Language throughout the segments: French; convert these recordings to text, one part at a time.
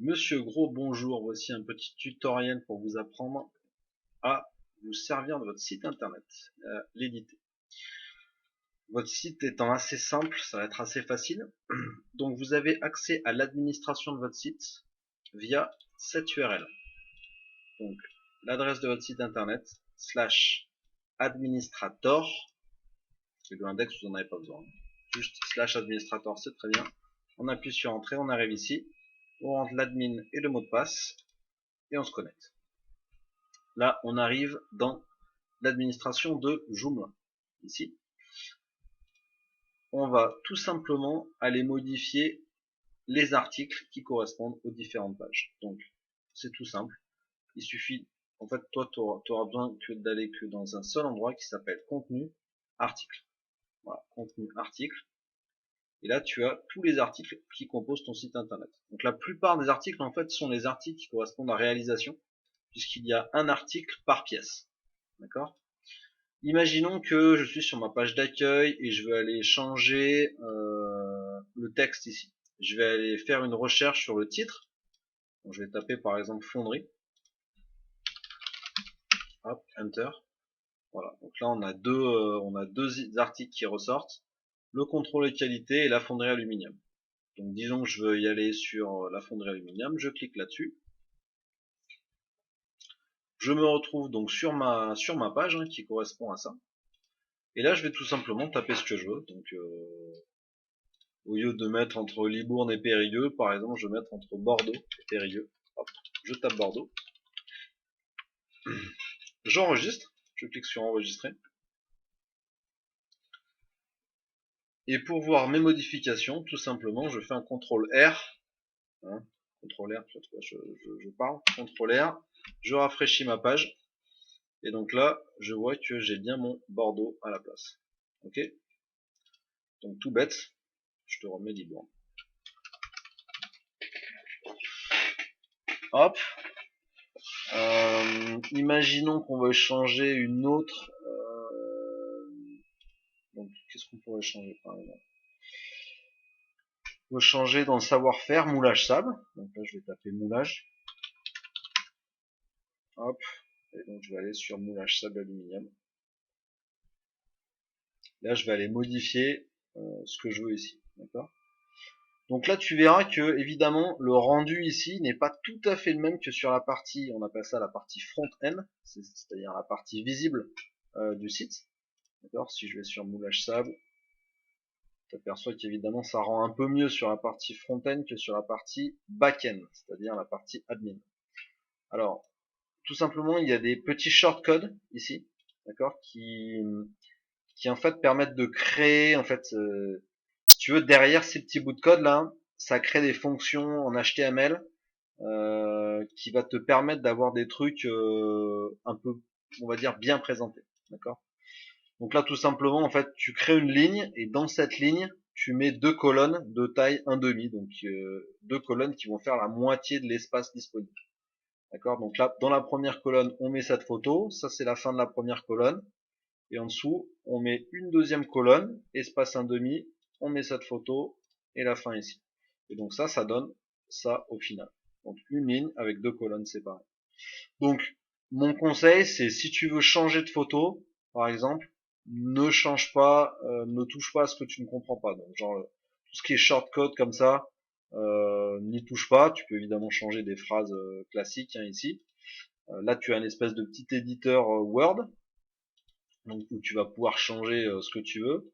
Monsieur Gros, bonjour, voici un petit tutoriel pour vous apprendre à vous servir de votre site internet, l'éditer. Votre site étant assez simple, ça va être assez facile. Donc vous avez accès à l'administration de votre site via cette URL. Donc l'adresse de votre site internet /administrator, c'est l'index, vous n'en avez pas besoin. Juste /administrator, c'est très bien. On appuie sur entrée, on arrive ici, on rentre l'admin et le mot de passe et on se connecte. Là, on arrive dans l'administration de Joomla. Ici, on va tout simplement aller modifier les articles qui correspondent aux différentes pages. Donc, c'est tout simple. Il suffit, en fait, toi, tu auras besoin d'aller que dans un seul endroit qui s'appelle contenu, article. Voilà, contenu, article. Et là, tu as tous les articles qui composent ton site internet. Donc, la plupart des articles, en fait, sont les articles qui correspondent à réalisation, puisqu'il y a un article par pièce. D'accord ? Imaginons que je suis sur ma page d'accueil et je veux aller changer le texte ici. Je vais aller faire une recherche sur le titre. Donc, je vais taper par exemple fonderie. Hop, enter. Voilà. Donc là on a deux articles qui ressortent. Le contrôle de qualité et la fonderie aluminium. Donc disons que je veux y aller sur la fonderie aluminium. Je clique là-dessus. Je me retrouve donc sur ma page qui correspond à ça. Et là je vais tout simplement taper ce que je veux. Donc au lieu de mettre entre Libourne et Périgueux, par exemple, je vais mettre entre Bordeaux et Périgueux. Hop, je tape Bordeaux. J'enregistre. Je clique sur enregistrer. Et pour voir mes modifications, tout simplement, je fais un CTRL R. Hein, CTRL R, je parle. CTRL R. Je rafraîchis ma page. Et donc là, je vois que j'ai bien mon Bordeaux à la place. Ok. Donc tout bête, je te remets Libourne. Hop. Imaginons qu'on veut changer une autre. Donc, qu'est-ce qu'on pourrait changer par exemple? On peut changer dans le savoir-faire moulage sable. Donc là, je vais taper moulage. Hop. Et donc, je vais aller sur moulage sable aluminium. Là, je vais aller modifier ce que je veux ici. D'accord. Donc là, tu verras que, évidemment, le rendu ici n'est pas tout à fait le même que sur la partie, on appelle ça la partie front-end, c'est-à-dire la partie visible du site. D'accord. Si je vais sur moulage sable, tu aperçois qu'évidemment ça rend un peu mieux sur la partie front-end que sur la partie back-end, c'est-à-dire la partie admin. Alors, tout simplement, il y a des petits shortcodes ici, d'accord, qui en fait permettent de créer, en fait, si tu veux, derrière ces petits bouts de code là, ça crée des fonctions en HTML qui va te permettre d'avoir des trucs un peu, on va dire, bien présentés, d'accord. Donc là, tout simplement, en fait, tu crées une ligne et dans cette ligne, tu mets deux colonnes de taille 1,5, donc deux colonnes qui vont faire la moitié de l'espace disponible. D'accord. Donc là, dans la première colonne, on met cette photo. Ça, c'est la fin de la première colonne. Et en dessous, on met une deuxième colonne, espace 1,5, on met cette photo et la fin ici. Et donc ça donne ça au final. Donc une ligne avec deux colonnes séparées. Donc mon conseil, c'est si tu veux changer de photo, par exemple, ne change pas, ne touche pas à ce que tu ne comprends pas. Donc genre tout ce qui est shortcode comme ça, n'y touche pas. Tu peux évidemment changer des phrases classiques ici. Là, tu as une espèce de petit éditeur Word, donc où tu vas pouvoir changer ce que tu veux.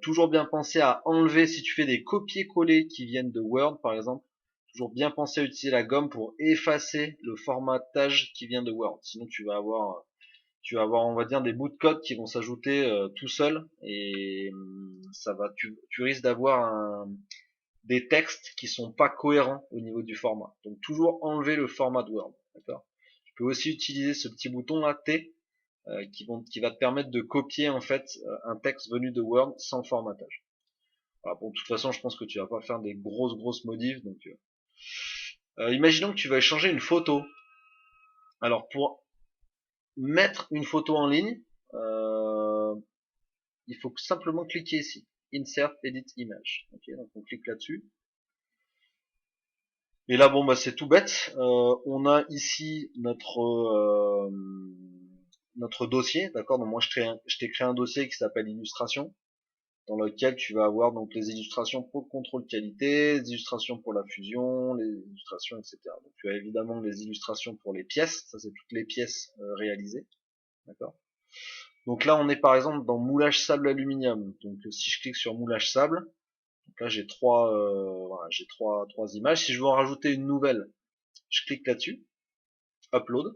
Toujours bien penser à enlever si tu fais des copier-coller qui viennent de Word, par exemple. Toujours bien penser à utiliser la gomme pour effacer le formatage qui vient de Word. Sinon, tu vas avoir, on va dire, des bouts de code qui vont s'ajouter tout seul et tu risques d'avoir des textes qui sont pas cohérents au niveau du format. Donc toujours enlever le format de Word, d'accord. Tu peux aussi utiliser ce petit bouton là T qui va te permettre de copier en fait un texte venu de Word sans formatage. Voilà, bon, de toute façon, je pense que tu vas pas faire des grosses modifs, donc imaginons que tu vas échanger une photo. Alors pour mettre une photo en ligne, il faut simplement cliquer ici, Insert Edit Image. Ok, donc on clique là-dessus. Et là, bon, bah, c'est tout bête. On a ici notre dossier, d'accord. Donc moi, je t'ai créé un dossier qui s'appelle illustration, dans lequel tu vas avoir donc les illustrations pour le contrôle qualité, les illustrations pour la fusion, les illustrations, etc. Donc tu as évidemment les illustrations pour les pièces, ça c'est toutes les pièces réalisées, d'accord. Donc là, on est par exemple dans moulage sable aluminium. Donc si je clique sur moulage sable, donc là j'ai trois images. Si je veux en rajouter une nouvelle, je clique là-dessus, upload,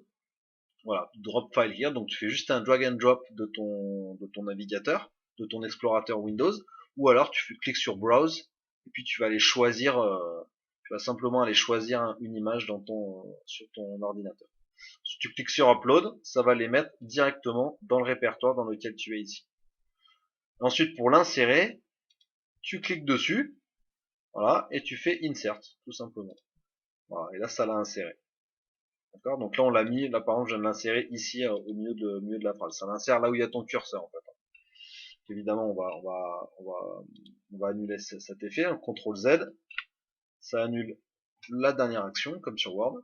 voilà, drop file here. Donc tu fais juste un drag and drop de ton navigateur, de ton explorateur Windows, ou alors cliques sur browse et puis tu vas aller choisir, tu vas simplement aller choisir une image sur ton ordinateur. Si tu cliques sur upload, ça va les mettre directement dans le répertoire dans lequel tu es ici. Ensuite, pour l'insérer, tu cliques dessus, voilà, et tu fais insert, tout simplement. Voilà, et là, ça l'a inséré. D'accord. Donc là, on l'a mis, là, par exemple, je viens de l'insérer ici, au milieu de la phrase. Ça l'insère là où il y a ton curseur, en fait. Évidemment, on va annuler cet effet. Un CTRL Z, ça annule la dernière action, comme sur Word.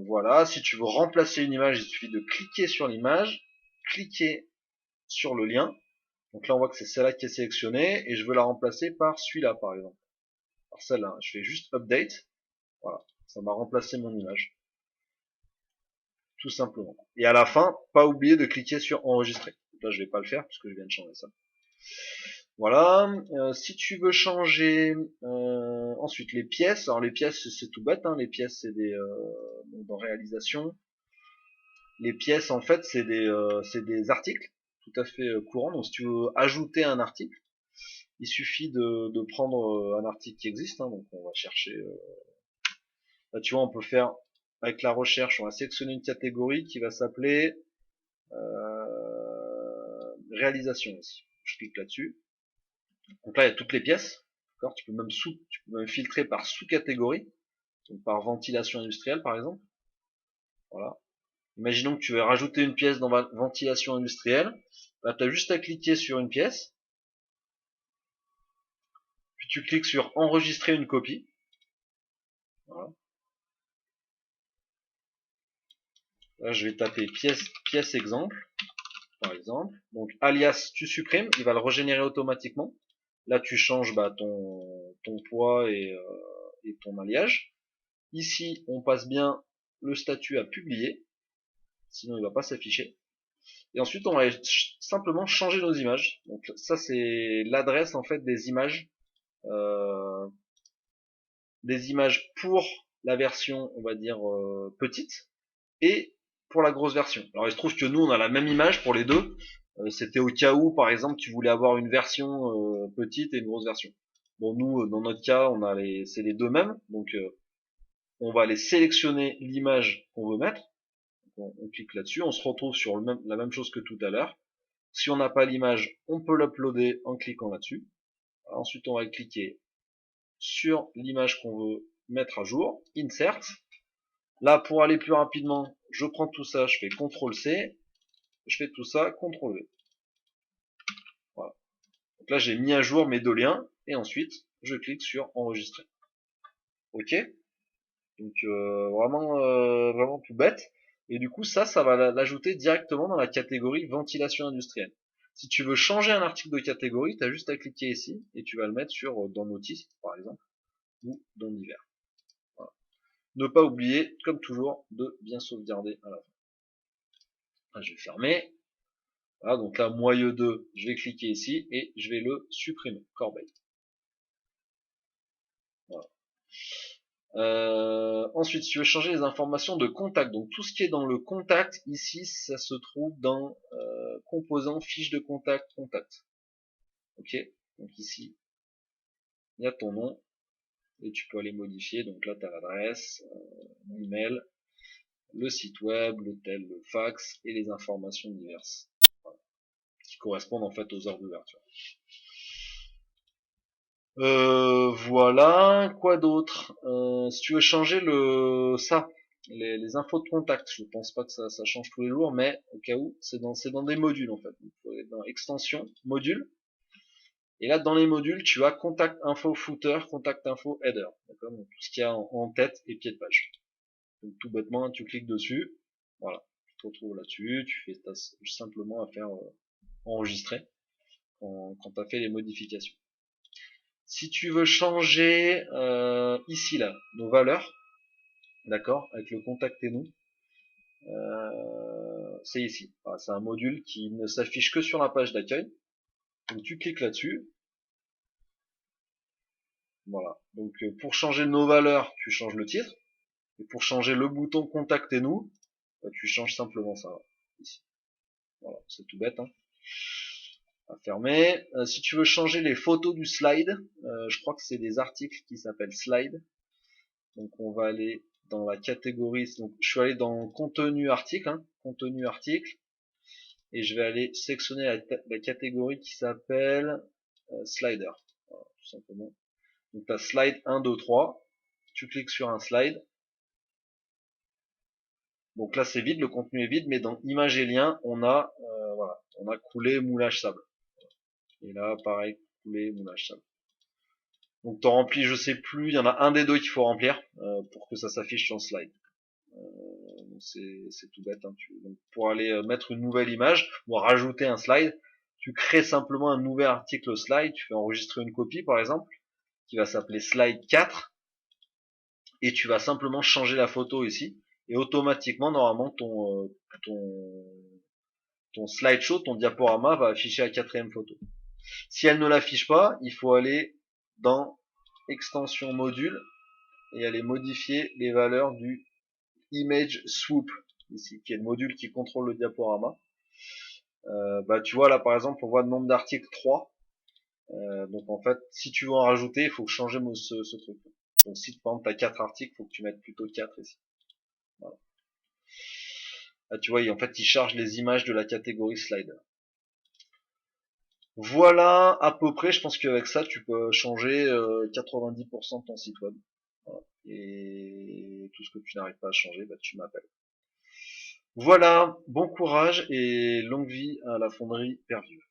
Voilà. Si tu veux remplacer une image, il suffit de cliquer sur l'image, cliquer sur le lien. Donc là, on voit que c'est celle-là qui est sélectionnée et je veux la remplacer par celui-là, par exemple. Par celle-là, je fais juste update. Voilà, ça m'a remplacé mon image, tout simplement. Et à la fin, pas oublier de cliquer sur enregistrer. Là, je vais pas le faire puisque je viens de changer ça. Voilà. Si tu veux changer ensuite les pièces, alors les pièces c'est tout bête, hein, les pièces c'est des dans réalisation. Les pièces en fait c'est des articles tout à fait courants. Donc si tu veux ajouter un article, il suffit de prendre un article qui existe, hein, donc on va chercher. Là, tu vois, on peut faire avec la recherche, on va sélectionner une catégorie qui va s'appeler réalisation ici. Je clique là-dessus. Donc là, il y a toutes les pièces. D'accord. Tu peux même filtrer par sous-catégorie, donc par ventilation industrielle, par exemple. Voilà. Imaginons que tu veux rajouter une pièce dans ventilation industrielle. Là, tu as juste à cliquer sur une pièce. Puis tu cliques sur enregistrer une copie. Voilà. Là, je vais taper pièce exemple, par exemple. Donc, alias, tu supprimes, il va le régénérer automatiquement. Là, tu changes ton poids et ton alliage. Ici, on passe bien le statut à publier, sinon il va pas s'afficher. Et ensuite, on va simplement changer nos images. Donc ça, c'est l'adresse en fait euh, des images pour la version, on va dire petite, et pour la grosse version. Alors il se trouve que nous, on a la même image pour les deux. C'était au cas où, par exemple, tu voulais avoir une version petite et une grosse version. Bon, nous, dans notre cas, c'est les deux mêmes. Donc, on va aller sélectionner l'image qu'on veut mettre. On clique là-dessus. On se retrouve sur la même chose que tout à l'heure. Si on n'a pas l'image, on peut l'uploader en cliquant là-dessus. Ensuite, on va cliquer sur l'image qu'on veut mettre à jour. Insert. Là, pour aller plus rapidement, je prends tout ça, je fais CTRL-C, je fais tout ça, CTRL-V. Voilà. Donc là, j'ai mis à jour mes deux liens, et ensuite, je clique sur enregistrer. Ok. Donc vraiment tout bête. Et du coup, ça va l'ajouter directement dans la catégorie ventilation industrielle. Si tu veux changer un article de catégorie, tu as juste à cliquer ici, et tu vas le mettre dans notice, par exemple, ou dans divers. Voilà. Ne pas oublier, comme toujours, de bien sauvegarder à la fin. Là, je vais fermer. Voilà, donc là, moyeu 2, je vais cliquer ici et je vais le supprimer. Corbeille. Voilà. Ensuite, si tu veux changer les informations de contact, donc tout ce qui est dans le contact, ici, ça se trouve dans composant, fiche de contact, contact. Ok. Donc ici, il y a ton nom et tu peux aller modifier. Donc là, tu as l'adresse, l'email, le site web, l'hôtel, le fax et les informations diverses. Voilà. Qui correspondent en fait aux heures d'ouverture. Voilà, quoi d'autre si tu veux changer les infos de contact, je pense pas que ça change tous les jours, mais au cas où, c'est dans des modules en fait. Il faut aller dans extension, module, Et là, dans les modules, tu as contact info footer, contact info header. D'accord? Donc, tout ce qu'il y a en tête et pied de page. Donc, tout bêtement, tu cliques dessus. Voilà. Tu te retrouves là-dessus. Tu fais simplement à faire enregistrer quand tu as fait les modifications. Si tu veux changer ici, là, nos valeurs, d'accord, avec le contact et nous, c'est ici. Voilà, c'est un module qui ne s'affiche que sur la page d'accueil. Donc tu cliques là-dessus. Voilà. Donc pour changer nos valeurs, tu changes le titre. Et pour changer le bouton contactez-nous, bah, tu changes simplement ça. Ici. Voilà, c'est tout bête. Hein. À fermer. Si tu veux changer les photos du slide, je crois que c'est des articles qui s'appellent slide. Donc on va aller dans la catégorie. Donc je suis allé dans contenu article, hein, contenu article, et je vais aller sélectionner la catégorie qui s'appelle slider. Voilà, tout simplement. Donc tu as slide 1, 2, 3. Tu cliques sur un slide. Donc là c'est vide, le contenu est vide, mais dans images et liens, voilà, on a coulé, moulage, sable. Et là pareil, coulé, moulage, sable. Donc tu remplis, je sais plus, il y en a un des deux qu'il faut remplir pour que ça s'affiche sur le slide. C'est tout bête. Hein. Donc pour aller mettre une nouvelle image ou rajouter un slide, tu crées simplement un nouvel article slide, tu fais enregistrer une copie par exemple, qui va s'appeler slide 4, et tu vas simplement changer la photo ici, et automatiquement normalement ton slideshow, ton diaporama va afficher la quatrième photo. Si elle ne l'affiche pas, il faut aller dans extension module et aller modifier les valeurs du image swoop ici, qui est le module qui contrôle le diaporama. Bah tu vois là par exemple on voit le nombre d'articles 3. Donc en fait si tu veux en rajouter il faut changer ce truc. Donc si par exemple tu as 4 articles, il faut que tu mettes plutôt 4 ici. Voilà. Là tu vois en fait il charge les images de la catégorie slider. Voilà à peu près, je pense qu'avec ça tu peux changer 90% de ton site web. Voilà. Et tout ce que tu n'arrives pas à changer, bah, tu m'appelles. Voilà, bon courage et longue vie à la fonderie Pervieux.